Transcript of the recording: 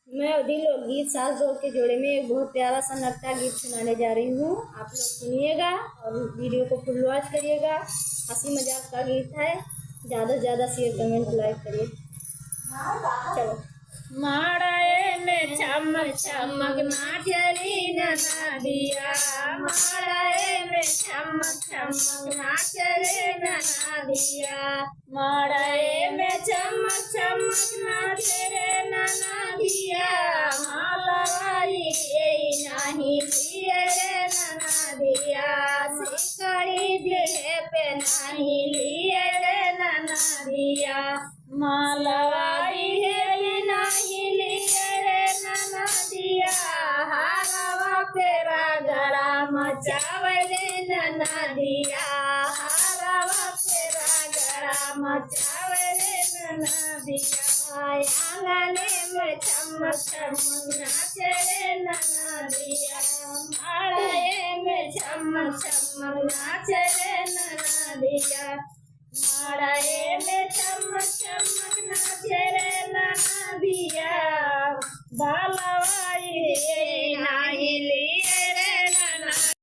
मैं उदी लोकगीत सास बहू के जोड़े में एक बहुत प्यारा सा नगता गीत सुनाने जा रही हूँ। आप लोग सुनिएगा और वीडियो को फुल वॉच करिएगा। हंसी मजाक का गीत है। ज़्यादा से ज़्यादा शेयर कमेंट लाइक करिए। चलो। माड़े में चमक चमक नाचली नदिया, माड़े में चमक चमक नाचले नदिया, माड़े में चमक चमक नाचले नदिया, मालवाई नहीं लिए रे नदिया, सिकड़ी दिए पे नहीं लिए रे नदिया, मालवाई नहीं लिए रे नदिया, हारवा पेरा गड़ा मचावे रे नदिया, हारवा पेरा गड़ा मचावे रे नदिया, आंगने में चमक चमक नाचे रे नदिया, माड़े में चमक चमक नाचे रे नदिया, माड़े में चमक चमक नाचे रे नदिया, बालवाई नहीं